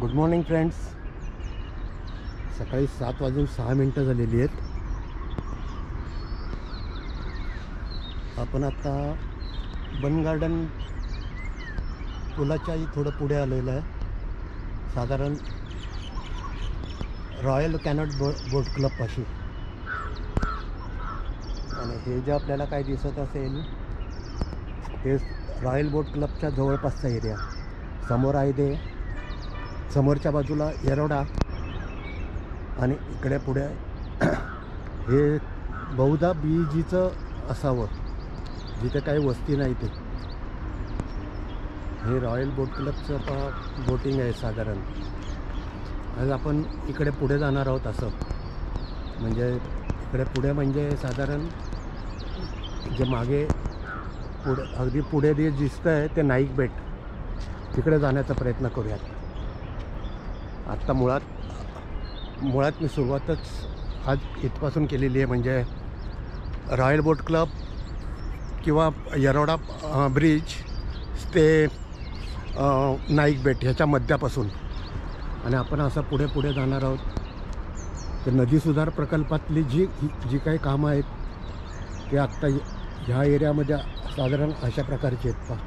Good morning friends. सकाळी 7:06 झालेली आहेत. आपण आता बन गार्डन पुलाच्याही थोडं पुढे आलेलं आहे. साधारण रॉयल कॅनॉट बोट क्लबपाशी. आणि हे जे आपल्याला काय दिसत असेल ते रॉयल बोट क्लबच्या जवळपासचा एरिया. समोर आहे ते, समोरच्या बाजूला येरोडा आणि इकडे पुढे हे बहुधा BGचं असावं, जिथे काही वस्ती नाही ते. हे रॉयल बोट क्लबचं बोटिंग आहे साधारण. आज आपण इकडे पुढे जाणार आहोत. असं म्हणजे इकडे पुढे म्हणजे साधारण जे मागे पुढे अगदी पुढे जे दिसतं आहे ते नाईक बेट, तिकडे जाण्याचा प्रयत्न करूयात. आत्ता मुळात मी सुरुवातच आज इथपासून केलेली आहे. म्हणजे रॉयल बोट क्लब किंवा येरोडा ब्रिज ते नाईक बेट ह्याच्या मध्यापासून. आणि आपण असं पुढे पुढे जाणार आहोत. ते नदी सुधार प्रकल्पातली जी काही कामं आहेत ते आत्ता ह्या एरियामध्ये साधारण अशा प्रकारचे आहेत. पहा,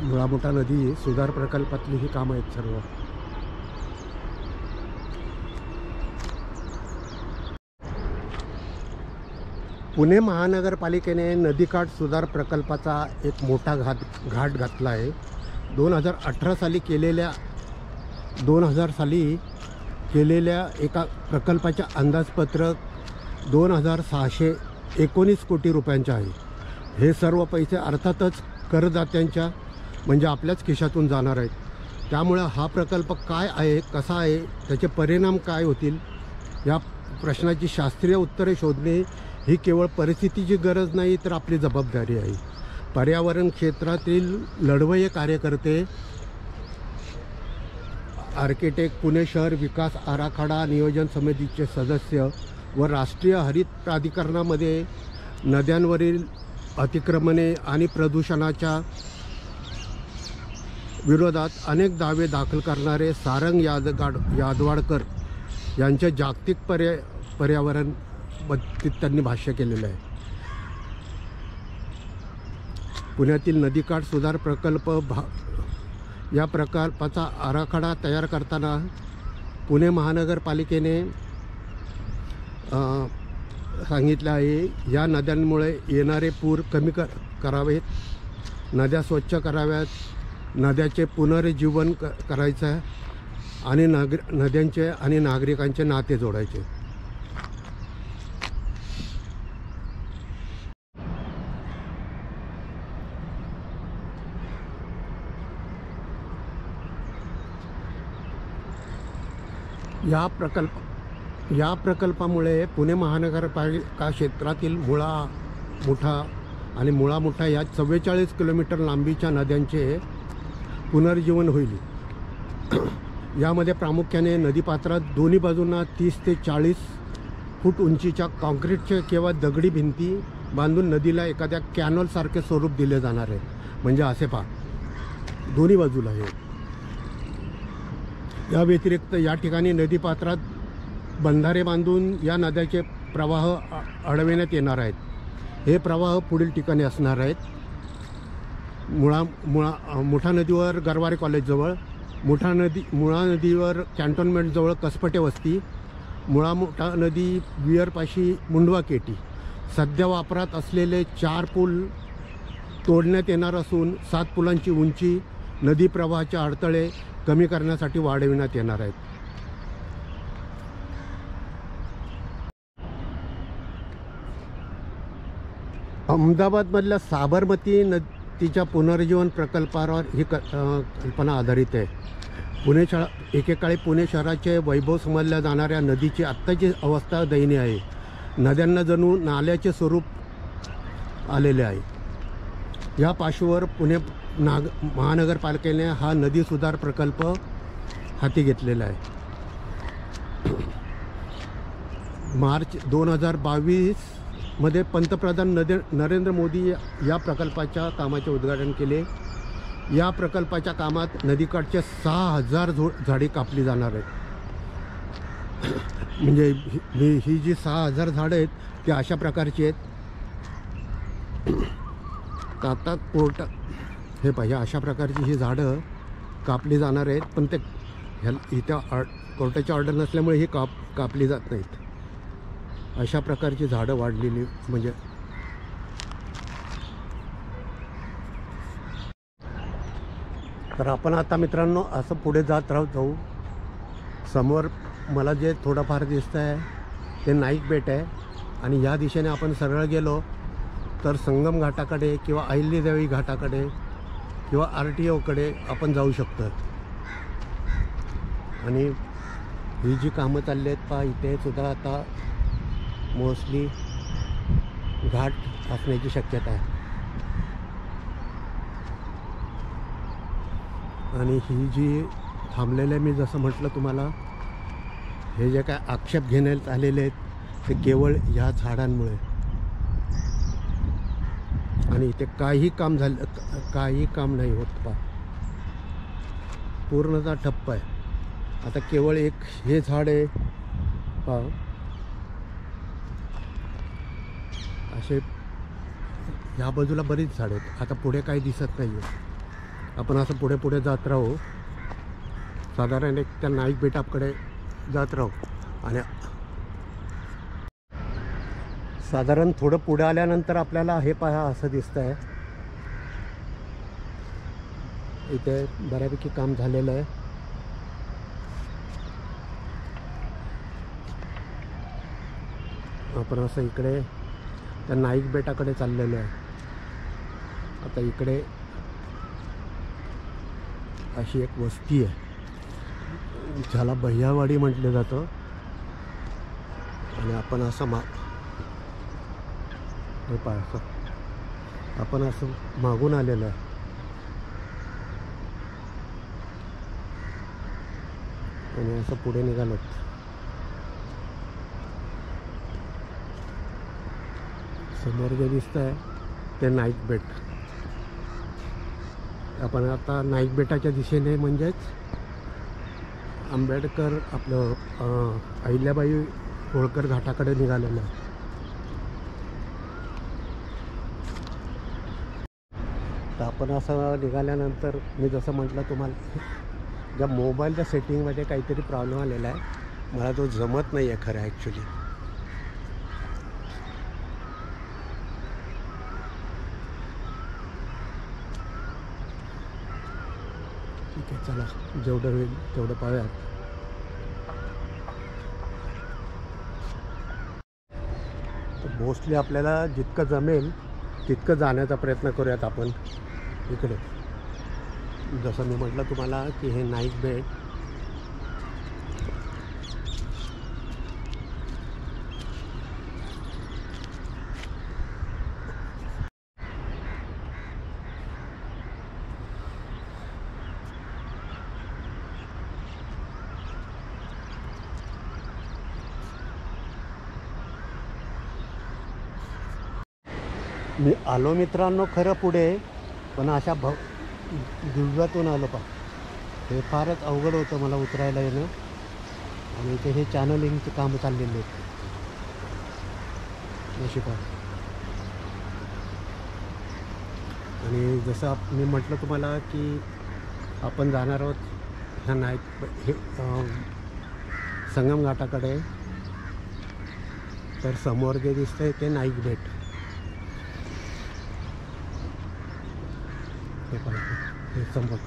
मुळामुठा नदी सुधार प्रकल्पातली ही कामं आहेत सर्व. पुणे महानगरपालिकेने नदीकाठ सुधार प्रकल्पाचा एक मोठा घाट घातला आहे. 2018 साली केलेल्या एका प्रकल्पाचे अंदाजपत्रक 2,619 कोटी रुपयांचे आहे. हे सर्व पैसे अर्थातच करदात्यांच्या म्हणजे आपल्याच खिशातून जाणार आहेत. त्यामुळे हा प्रकल्प काय आहे, कसा आहे, त्याचे परिणाम काय होतील या प्रश्नाची शास्त्रीय उत्तरे शोधणे ही केवळ परिस्थितीची गरज नाही तर आपली जबाबदारी आहे. पर्यावरण क्षेत्रातील लढवय्ये कार्यकर्ते, आर्किटेक्ट, पुणे शहर विकास आराखडा नियोजन समितीचे सदस्य व राष्ट्रीय हरित प्राधिकरणामध्ये नद्यांवरील अतिक्रमणे आणि प्रदूषणाच्या विरोधात अनेक दावे दाखल करणारे सारंग यादवाडकर यांच्या जागतिक पर्यावरण बाबतीत त्यांनी भाष्य केलेलं आहे. पुण्यातील नदीकाठ सुधार प्रकल्प या प्रकल्पाचा आराखडा तयार करताना पुणे महानगरपालिकेने सांगितले आहे, या नद्यांमुळे येणारे पूर कमी करावेत, नद्या स्वच्छ कराव्यात, नद्याचे पुनरुज्जीवन करायचं आहे आणि नद्यांचे आणि नागरिकांचे नाते जोडायचे. या प्रकल्पामुळे पुणे महानगरपालिका क्षेत्रातील मुळामुठा या 44 किलोमीटर लांबीच्या नद्यांचे पुनर्जीवन होईल. यामध्ये प्रामुख्याने नदीपात्रात दोन्ही बाजूंना 30 ते 40 फूट उंचीच्या कॉन्क्रीटच्या किंवा दगडी भिंती बांधून नदीला एखाद्या कॅनॉलसारखे स्वरूप दिले जाणार आहे. म्हणजे असे पहा, दोन्ही बाजूला आहे. या व्यतिरिक्त या ठिकाणी नदीपात्रात बंधारे बांधून या नद्याचे प्रवाह अडविण्यात येणार आहेत. हे प्रवाह पुढील ठिकाणी असणार आहेत. मुठा नदीवर गरवारे कॉलेजजवळ, मुळा नदीवर कॅन्टोन्मेंटजवळ कसपटे वस्ती, मुळा नदी वियरपाशी मुंडवा केटी. सध्या वापरात असलेले 4 पूल तोडण्यात येणार असून 7 पुलांची उंची नदी प्रवाहाचे अडथळे कमी करण्यासाठी वाढविण्यात येणार आहेत. अहमदाबादमधल्या साबरमती नदीच्या पुनर्जीवन प्रकल्पावर ही कल्पना आधारित आहे. एकेकाळी पुणे शहराचे वैभव समजल्या जाणाऱ्या नदीची आत्ताची अवस्था दयनीय आहे. नद्यांना जणू नाल्याचे स्वरूप आलेले आहे. या पार्श्वभूमीवर पुणे महानगरपालिकेने हा नदी सुधार प्रकल्प हाती घेतलेला आहे. मार्च 2022 मध्ये पंतप्रधान नरेंद्र मोदी या प्रकल्पाच्या कामाचे उद्घाटन केले. या प्रकल्पाच्या कामात नदीकाठच्या 6000 झाडे कापली जाणार आहेत. म्हणजे ही जी 6000 झाडं आहेत ती अशा प्रकारची आहेत. तर आता हे पाहिजे अशा प्रकारची ही झाडं कापली जाणार आहेत. पण ते इथं कोर्टाची ऑर्डर नसल्यामुळे ही कापली जात नाहीत. अशा प्रकारची झाडं वाढलेली म्हणजे तर आपण आता मित्रांनो असं पुढे जात जाऊ. समोर मला जे थोडंफार दिसतं आहे ते नाईक बेट आहे. आणि या दिशेने आपण सरळ गेलो तर संगम घाटाकडे किंवा अहिल्यादेवी घाटाकडे किंवा RTOकडे आपण जाऊ शकतो. आणि ही जी कामं चालली आहेत पहा इथे सुद्धा आता मोस्टली घाट असण्याची शक्यता आहे. आणि ही जी थांबलेले मी जसं म्हटलं तुम्हाला हे जे काय आक्षेप घेण्यात आलेले आहेत ते केवळ ह्या झाडांमुळे. आणि इथे काही काम नाही होत पहा. पूर्णतः ठप्प आहे. आता केवळ एक हे झाड आहे पहा. असे ह्या बाजूला बरीच झाडं आहेत. आता पुढे काही दिसत नाही आहे. आपण असं पुढे जात राहू. साधारण एक त्या नाईक बेटाकडे जात राहू. आणि साधारण थोडं पुढे आल्यानंतर आपल्याला हे पहा असं दिसतं आहे. इथे बऱ्यापैकी काम झालेलं आहे. आपण असं इकडे त्या नाईक बेटाकडे चाललेलो आहे. आता इकडे अशी एक वस्ती आहे ज्याला भैयावाडी म्हटलं जातं. आणि आपण असं हे पहा असं आपण असं मागून आलेलं आहे. आणि असं पुढे निघालो. समोर जे दिसतं आहे ते नाईक बेट. आपण आता नाईक बेटाच्या दिशेने म्हणजेच आंबेडकर आपलं अहिल्याबाई होळकर घाटाकडे निघालेलं आहे. तर आपण असं निघाल्यानंतर मी जसं म्हटलं तुम्हाला ज्या मोबाईलच्या सेटिंगमध्ये काहीतरी प्रॉब्लेम आलेला आहे. मला तो जमत नाही आहे खरं ॲक्च्युली. ठीक आहे चला जेवढं होईल तेवढं पाहूयात. मोस्टली आपल्याला जितकं जमेल तितकं जाण्याचा प्रयत्न करूयात आपण इकडे. जसं मी म्हटलं तुम्हाला की हे नाईक बेट मी आलो मित्रांनो खरं पुढे. पण अशा दिव्यातून आलो पा. हे फारच अवघड होतं मला उतरायला येणं. आणि इथे हे चॅनलिंगचे कामं चाललेले आहेत नशिबा. आणि जसं मी म्हटलं तुम्हाला की आपण जाणार आहोत ह्या नाईक हे संगम घाटाकडे. तर समोर जे दिसतंय ते नाईक बेट. हे पाहिजे हे समोर.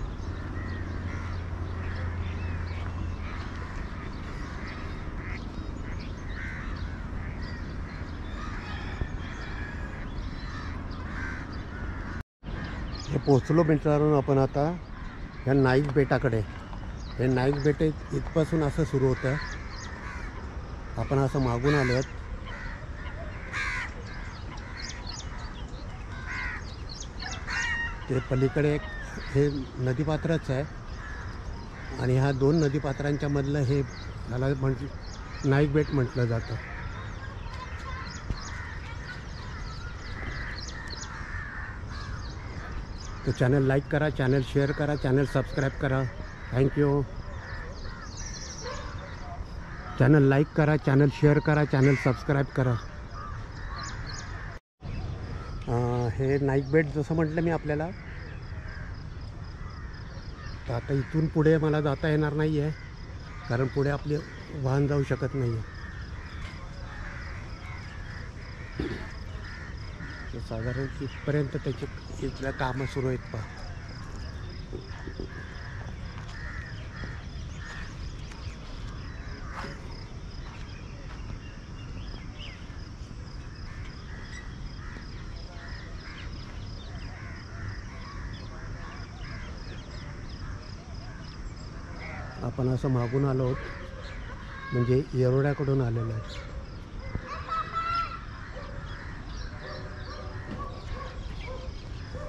हे पोचलो मित्रांनो आपण आता ह्या नाईक बेटाकडे. हे नाईक बेट इथपासून असं सुरू होतं. आपण असं मागून आलो आहोत. ते पलीकडे एक हे नदीपात्रच आहे. आणि ह्या दोन नदीपात्रांच्या मधलं हे ह्याला नाईक बेट म्हटलं जातं. तो चॅनल लाईक करा, चॅनल शेअर करा, चॅनल सबस्क्राईब करा. थँक्यू. चॅनल लाईक करा, चॅनल शेअर करा, चॅनल सबस्क्राईब करा. हे नाईक बेट जसं म्हटलं मी आपल्याला, तर आता इथून पुढे मला जाता येणार नाही आहे, कारण पुढे आपले वाहन जाऊ शकत नाही आहे. साधारण इथपर्यंत त्याची इथल्या कामं सुरू आहेत पहा. आपण असं मागून आलो आहोत, म्हणजे येरोड्याकडून आलेलो आहे.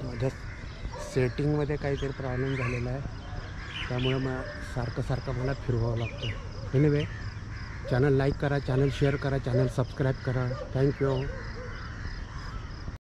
माझ्या सेटिंगमध्ये काहीतरी प्रॉब्लेम झालेला आहे, त्यामुळे सारखं मला फिरवावं लागतं. एनिवे, चॅनल लाईक करा, चॅनल शेअर करा, चॅनल सबस्क्राईब करा. थँक्यू.